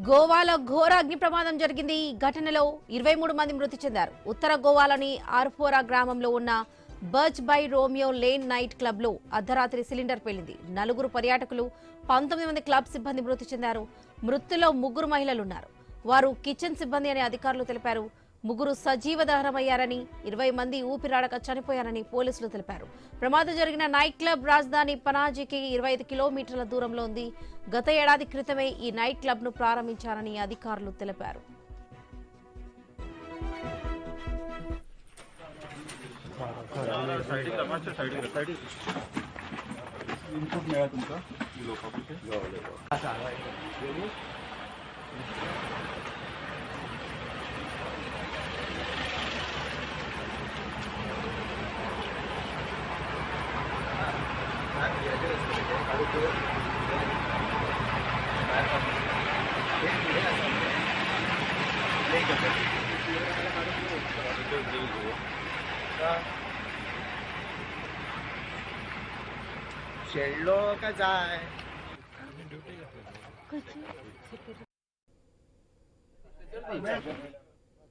గోవాలో ఘోర అగ్ని ప్రమాదం జరిగింది. ఈ ఘటనలో 23 మంది మృతి చెందారు. ఉత్తర గోవాలోని ఆర్పోరా గ్రామంలో ఉన్న Birch by Romeo lane night club లో అర్ధరాత్రి సిలిండర్ పేలింది. 4 పర్యాటకులు 19 మంది క్లబ్ సిబ్బంది మృతి చెందారు. మృతుల్లో 3 మహిళలున్నారు. వారు కిచెన్ సిబ్బంది అని అధికారులు తెలిపారు. 3 సజీవ దహనమయ్యారని, 20 మంది ఊపిరాడక చనిపోయారని పోలీసులు తెలిపారు. ప్రమాదం జరిగిన నైట్ క్లబ్ రాజధాని పనాజీకి 25 కిలోమీటర్ల దూరంలో ఉంది. గత ఏడాది క్రితమే ఈ నైట్ క్లబ్ ను ప్రారంభించారని అధికారులు తెలిపారు. शेल्लो का जाए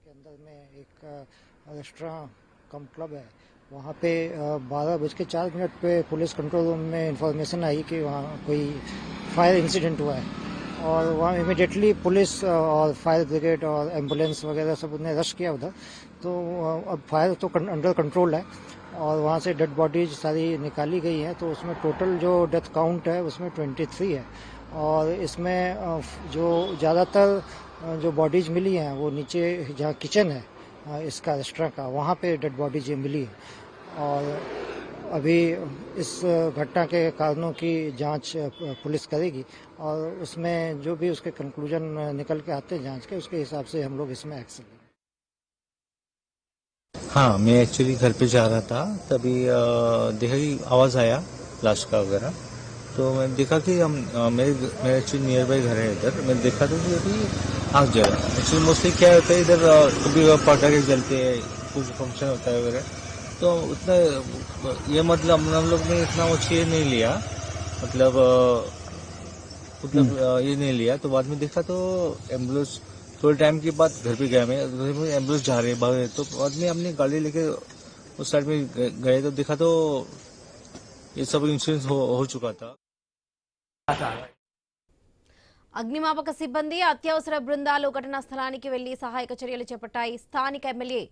के अंदर में एक रेस्टोरेंट कम क्लब है। वहाँ पे 12:04 पे पुलिस कंट्रोल रूम में इंफॉर्मेशन आई कि वहाँ कोई फायर इंसिडेंट हुआ है और वहाँ इमीडिएटली पुलिस और फायर ब्रिगेड और एम्बुलेंस वगैरह सब ने रश किया उधर। तो अब फायर तो अंडर कंट्रोल है और वहाँ से डेड बॉडीज सारी निकाली गई हैं। तो उसमें टोटल जो डेथ काउंट है उसमें 23 है और इसमें जो ज़्यादातर जो बॉडीज मिली हैं वो नीचे जहाँ किचन है इसका रेस्टोरेंट का, वहाँ पे डेड बॉडीज मिली है। और अभी इस घटना के कारणों की जांच पुलिस करेगी और उसमें जो भी उसके कंक्लूजन निकल के आते हैं जांच के, उसके हिसाब से हम लोग इसमें एक्शन लेंगे। हाँ, मैं एक्चुअली घर पे जा रहा था, तभी देखा कि आवाज़ आया लाश का वगैरह। तो मैं देखा कि हम मेरे एक्चुअली नियर बाई घर है इधर। मैं देखा तो कि अभी आग जला। एक्चुअली मोस्टली क्या होता है इधर, कभी पटाखे जलते हैं, कुछ फंक्शन होता है वगैरह, तो उतना ये मतलब हम लोग ने इतना वो चीज नहीं लिया, मतलब ये नहीं लिया। तो बाद में देखा तो एम्बुलेंस थोड़े टाइम के बाद घर पे गया मैं, एम्बुलेंस जा रही है भाग रही, तो बाद में हमने गाड़ी लेके उस साइड में गए तो देखा तो ये सब इंसिडेंट हो चुका था। అగ్నిమాపక సిబ్బంది, అత్యవసర బృందాలు ఘటనా స్థలానికి వెళ్లి సహాయక చర్యలు చేపట్టాయి. స్థానిక ఎమ్మెల్యే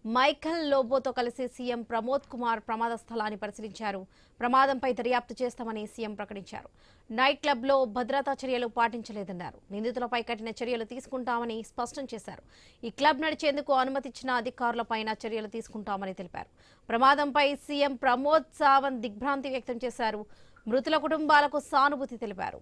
మైఖల్ లోబోతో కలిసి సీఎం ప్రమోద్ కుమార్ ప్రమాద స్థలాన్ని పరిశీలించారు. ప్రమాదంపై దర్యాప్తు చేస్తామని సీఎం ప్రకటించారు. నైట్ క్లబ్ లో భద్రతా చర్యలు పాటించలేదన్నారు. నిందితులపై కఠిన చర్యలు తీసుకుంటామని స్పష్టం చేశారు. ఈ క్లబ్ నడిచేందుకు అనుమతిచ్చిన అధికారులపైన చర్యలు తీసుకుంటామని తెలిపారు. ప్రమాదంపై సీఎం ప్రమోద్ సావంత్ దిగ్భ్రాంతి వ్యక్తం చేశారు. మృతుల కుటుంబాలకు సానుభూతి తెలిపారు.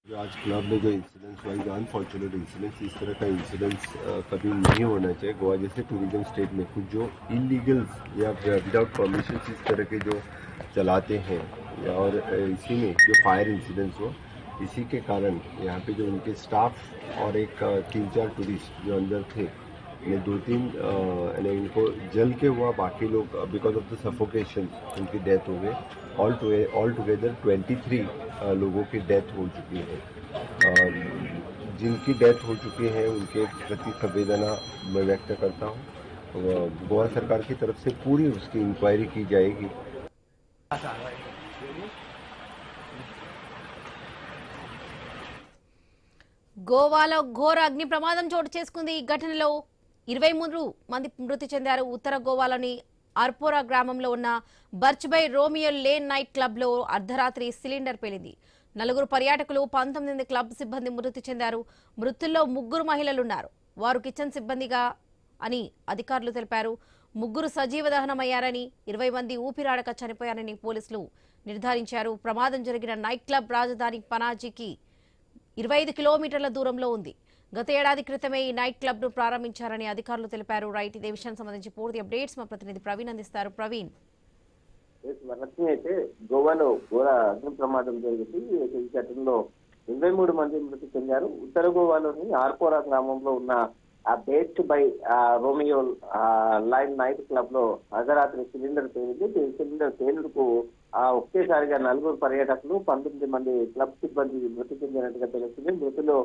जो आज क्लब में जो इंसिडेंट्स हुआ, अनफॉर्चुनेट इंसिडेंट्स, इस तरह का इंसिडेंट्स कभी नहीं होना चाहिए। गोवा जैसे टूरिज्म स्टेट में कुछ जो इलीगल्स या विदाउट परमिशन इस तरह के जो चलाते हैं, और इसी में जो फायर इंसिडेंट्स हो, इसी के कारण यहाँ पे जो उनके स्टाफ और एक 3-4 टूरिस्ट जो अंदर थे, ये 2-3 इनको जल के हुआ, बाकी लोग बिकॉज ऑफ द सफोकेशन उनकी डेथ हो गई। ऑल टुगेदर 23 लोगों की डेथ हो चुकी है। जिनकी डेथ हो चुकी है उनके प्रति संवेदना मैं व्यक्त करता हूँ। गोवा सरकार की तरफ से पूरी उसकी इंक्वायरी की जाएगी। గోవాలో ఘోర అగ్ని ప్రమాదం చోటు చేసుకుంది. ఈ ఘటనలో 23 మంది మృతి చెందారు. ఉత్తర గోవాలోని ఆర్పోరా గ్రామంలో ఉన్న Birch by Romeo lane night club లో అర్ధరాత్రి సిలిండర్ పేలింది. 4 పర్యాటకులు 19 మంది క్లబ్ సిబ్బంది మృతి చెందారు. మృతుల్లో 3 మహిళలున్నారు. వారు కిచెన్ సిబ్బందిగా అని అధికారులు తెలిపారు. 3 సజీవ దహనమయ్యారని, 20 మంది ఊపిరాడక చనిపోయారని పోలీసులు నిర్ధారించారు. ప్రమాదం జరిగిన నైట్ క్లబ్ రాజధాని పనాజీకి 25 కిలోమీటర్ల దూరంలో ఉంది. గత ఏడాది క్రితమే ఈ నైట్ క్లబ్ ను ప్రారంభించారని అధికారులు తెలిపారు. రైట్, ఇదే విషయానికి సంబంధించి పూర్తి అప్డేట్స్ మా ప్రతినిధి ప్రవీణ్ అందిస్తారు. ప్రవీణ్, వరలక్ష్మి అయితే గోవాలో ఘోర అగ్ని ప్రమాదం జరిగింది. ఈ ఘటనలో 23 మంది మృతి చెందారు. ఉత్తర గోవాలోని ఆర్పోరా గ్రామంలో ఉన్న బేస్ట్ by Romeo Lane night club లో అర్ధరాత్రి సిలిండర్ పేలింది. సిలిండర్ పేలుడుకు ఒకేసారిగా 4 పర్యాటకులు 19 మంది క్లబ్ సిబ్బంది మృతి చెందినట్టుగా తెలుస్తుంది. మృతిలో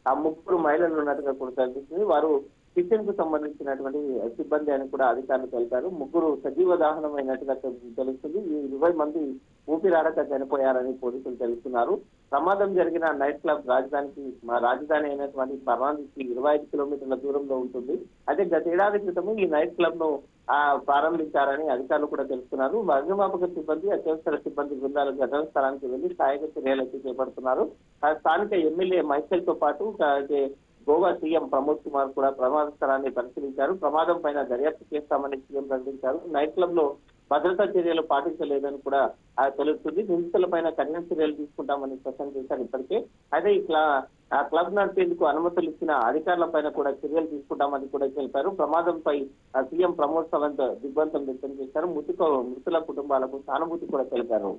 3 మహిళలు ఉన్నట్టుగా కూడా తెలుస్తుంది. వారు కిచెన్ కు సంబంధించినటువంటి సిబ్బంది అని కూడా అధికారులు తెలిపారు. 3 సజీవ దహనమైనట్టుగా తెలుస్తుంది. ఈ 20 మంది ఊపిరాడక చనిపోయారని పోలీసులు తెలుస్తున్నారు. ప్రమాదం జరిగిన నైట్ క్లబ్ రాజధాని అయినటువంటి పర్వానికి 25 కిలోమీటర్ల దూరంలో ఉంటుంది. అయితే గత ఏడాది క్రితం ఈ నైట్ క్లబ్ ను ప్రారంభించారని అధికారులు కూడా తెలుస్తున్నారు. అగ్నిమాపక సిబ్బంది, అత్యవసర సిబ్బంది బృందాలు ఘటనా స్థలానికి వెళ్లి సహాయక చర్యలు చేపడుతున్నారు. స్థానిక ఎమ్మెల్యే మైకేల్ తో పాటు గోవా సీఎం ప్రమోద్ కుమార్ కూడా ప్రమాద స్థలాన్ని పరిశీలించారు. ప్రమాదం పైన దర్యాప్తు చేస్తామని సీఎం ప్రకటించారు. నైట్ క్లబ్ లో భద్రతా చర్యలు పాటించలేదని కూడా తెలుస్తుంది. నిందితుల పైన కఠిన చర్యలు తీసుకుంటామని స్పష్టం చేశారు ఇప్పటికే. అయితే క్లబ్ నడిపేందుకు అనుమతులు ఇచ్చిన అధికారుల పైన కూడా చర్యలు తీసుకుంటామని కూడా తెలిపారు. ప్రమాదంపై సీఎం ప్రమోద్ సావంత్ దిగ్బంధం వ్యక్తం చేశారు. మృతుల కుటుంబాలకు సానుభూతి కూడా తెలిపారు.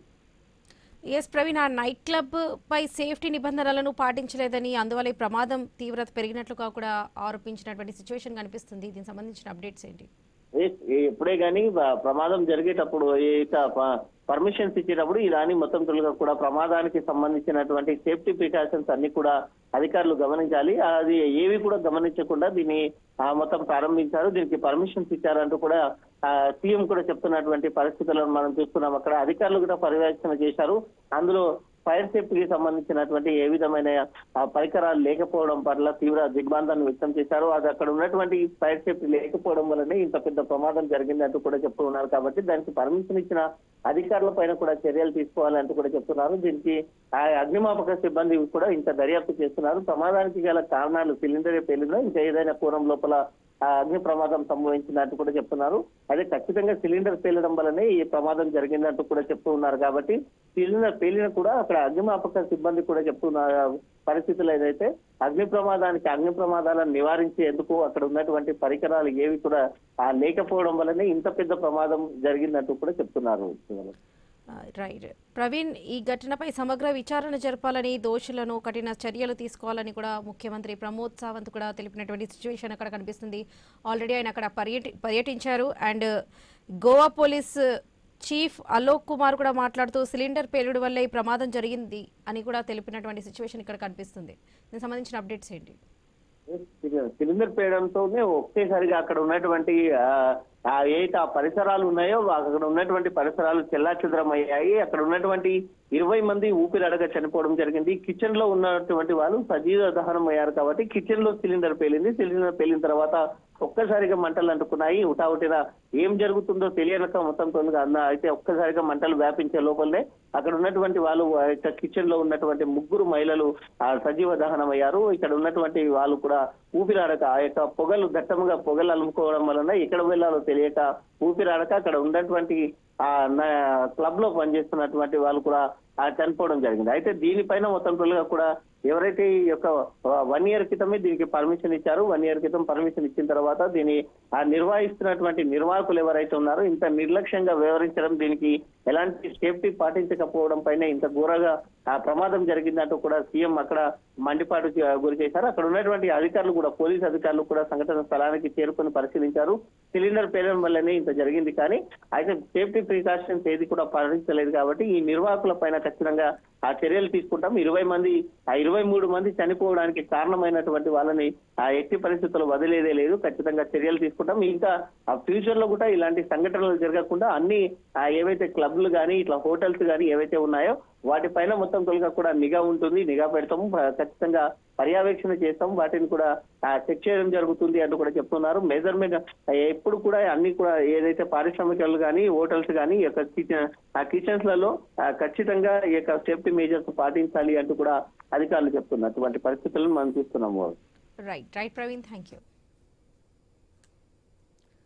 ప్రవీణ్, ఆ నైట్ క్లబ్ పై సేఫ్టీ నిబంధనలను పాటించలేదని, అందువల్ల ఈ ప్రమాదం తీవ్రత పెరిగినట్లుగా కూడా ఆరోపించినటువంటి సిచ్యువేషన్ కనిపిస్తుంది. దీనికి సంబంధించిన అప్డేట్స్ ఏంటి? ఎప్పుడే గానీ ప్రమాదం జరిగేటప్పుడు పర్మిషన్స్ ఇచ్చేటప్పుడు ఇదాని మొత్తం తొలుగా కూడా ప్రమాదానికి సంబంధించినటువంటి సేఫ్టీ ప్రికాషన్స్ అన్ని కూడా అధికారులు గమనించాలి. అది ఏవి కూడా గమనించకుండా దీన్ని మొత్తం ప్రారంభించారు. దీనికి పర్మిషన్స్ ఇచ్చారంటూ కూడా సీఎం కూడా చెప్తున్నటువంటి పరిస్థితులను మనం చూస్తున్నాం. అక్కడ అధికారులు కూడా పర్యవేక్షణ చేశారు. అందులో ఫైర్ సేఫ్టీకి సంబంధించినటువంటి ఏ విధమైన పరికరాలు లేకపోవడం పట్ల తీవ్ర దిగ్భ్రాంతాన్ని వ్యక్తం చేశారు. అది అక్కడ ఉన్నటువంటి ఫైర్ సేఫ్టీ లేకపోవడం వల్లనే ఇంత పెద్ద ప్రమాదం జరిగిందంటూ కూడా చెప్తూ ఉన్నారు. కాబట్టి దానికి పర్మిషన్ ఇచ్చిన అధికారుల పైన కూడా చర్యలు తీసుకోవాలంటూ కూడా చెప్తున్నారు. దీనికి అగ్నిమాపక సిబ్బంది కూడా ఇంత దర్యాప్తు చేస్తున్నారు. ప్రమాదానికి గల కారణాలు సిలిండర్ పేలిందా, ఇంకా ఏదైనా పూర్వం లోపల అగ్ని ప్రమాదం సంభవించినట్టు కూడా చెప్తున్నారు. అదే ఖచ్చితంగా సిలిండర్ పేలడం వల్లనే ఈ ప్రమాదం జరిగిందంటూ కూడా చెప్తూ ఉన్నారు. కాబట్టి సిలిండర్ పేలిన కూడా అక్కడ అగ్నిమాపక సిబ్బంది కూడా చెప్తున్న పరిస్థితులు ఏదైతే అగ్ని ప్రమాదాలను నివారించేందుకు అక్కడ ఉన్నటువంటి పరికరాలు ఏవి కూడా లేకపోవడం వల్లనే ఇంత పెద్ద ప్రమాదం జరిగిందంటూ కూడా చెప్తున్నారు. రైట్ ప్రవీణ్, ఈ ఘటనపై సమగ్ర విచారణ జరపాలని, దోషులను కఠిన చర్యలు తీసుకోవాలని కూడా ముఖ్యమంత్రి ప్రమోద్ సావంత్ కూడా తెలిపినటువంటి సిచ్యువేషన్ అక్కడ కనిపిస్తుంది. ఆల్రెడీ ఆయన అక్కడ పర్యటించారు. And Goa police chief Alok Kumar కూడా మాట్లాడుతూ సిలిండర్ పేలుడు వల్ల ఈ ప్రమాదం జరిగింది అని కూడా తెలిపినటువంటి సిచ్యువేషన్ ఇక్కడ కనిపిస్తుంది. దీనికి సంబంధించిన అప్డేట్స్ ఏంటి? సిలిండర్ పేయడంతోనే ఒకేసారిగా అక్కడ ఉన్నటువంటి ఏదైతే ఆ పరిసరాలు ఉన్నాయో అక్కడ ఉన్నటువంటి పరిసరాలు చెల్లాచెదరమయ్యాయి. అక్కడ ఉన్నటువంటి 20 మంది ఊపిరాడక చనిపోవడం జరిగింది. కిచెన్ లో ఉన్నటువంటి వాళ్ళు సజీవ దహనం అయ్యారు. కాబట్టి కిచెన్ లో సిలిండర్ పేలింది. సిలిండర్ పేలిన తర్వాత ఒక్కసారిగా మంటలు అంటుకున్నాయి. ఉటావుటిన ఏం జరుగుతుందో తెలియనక మొత్తం తొందరగా అయితే ఒక్కసారిగా మంటలు వ్యాపించే లోపలనే అక్కడ ఉన్నటువంటి వాళ్ళు కిచెన్ లో ఉన్నటువంటి 3 మహిళలు సజీవ దహనం అయ్యారు. ఇక్కడ ఉన్నటువంటి వాళ్ళు కూడా ఊపిరాడక ఆ యొక్క దట్టముగా పొగలు అలుముకోవడం వలన ఎక్కడ వెళ్ళాలో తెలియక ఊపిరాడక అక్కడ ఉన్నటువంటి క్లబ్ లో పనిచేస్తున్నటువంటి వాళ్ళు కూడా చనిపోవడం జరిగింది. అయితే దీనిపైన మొత్తం తొలిగా కూడా ఎవరైతే ఈ యొక్క 1 year క్రితమే దీనికి పర్మిషన్ ఇచ్చారు. 1 year క్రితం పర్మిషన్ ఇచ్చిన తర్వాత దీన్ని నిర్వహిస్తున్నటువంటి నిర్వాహకులు ఎవరైతే ఉన్నారో ఇంత నిర్లక్ష్యంగా వ్యవహరించడం, దీనికి ఎలాంటి సేఫ్టీ పాటించకపోవడం పైన ఇంత ఘోరగా ప్రమాదం జరిగిందంటూ కూడా సీఎం అక్కడ మండిపాటు గురి చేశారు. అక్కడ ఉన్నటువంటి అధికారులు కూడా, పోలీస్ అధికారులు కూడా సంఘటన స్థలానికి చేరుకుని పరిశీలించారు. సిలిండర్ పేలడం వల్లనే ఇంత జరిగింది. కానీ అయితే సేఫ్టీ ప్రికాషన్స్ ఏది కూడా పాటించలేదు. కాబట్టి ఈ నిర్వాహకుల పైన ఖచ్చితంగా చర్యలు తీసుకుంటాం. 23 మంది చనిపోవడానికి కారణమైనటువంటి వాళ్ళని ఎట్టి పరిస్థితుల్లో వదిలేదే లేదు. ఖచ్చితంగా చర్యలు తీసుకుంటాం. ఇంకా ఫ్యూచర్ లో కూడా ఇలాంటి సంఘటనలు జరగకుండా అన్ని ఏవైతే క్లబ్లు కానీ ఇట్లా హోటల్స్ కానీ ఏవైతే ఉన్నాయో వాటిపైన మొత్తం తొలిగా కూడా నిఘా ఉంటుంది. నిఘా పెడతాము. ఖచ్చితంగా పర్యవేక్షణ చేస్తాం. వాటిని కూడా చెక్ చేయడం జరుగుతుంది అంటూ కూడా చెప్తున్నారు. మెజర్మెంట్ ఎప్పుడు కూడా అన్ని కూడా ఏదైతే పారిశ్రామికలు కానీ హోటల్స్ కానీ ఈ యొక్క కిచెన్స్ లలో ఖచ్చితంగా ఈ యొక్క సేఫ్టీ మెజర్స్ పాటించాలి అంటూ కూడా అధికారులు చెప్తున్నారు. అటువంటి పరిస్థితులను మనం చూస్తున్నాము. Right Praveen, thank you.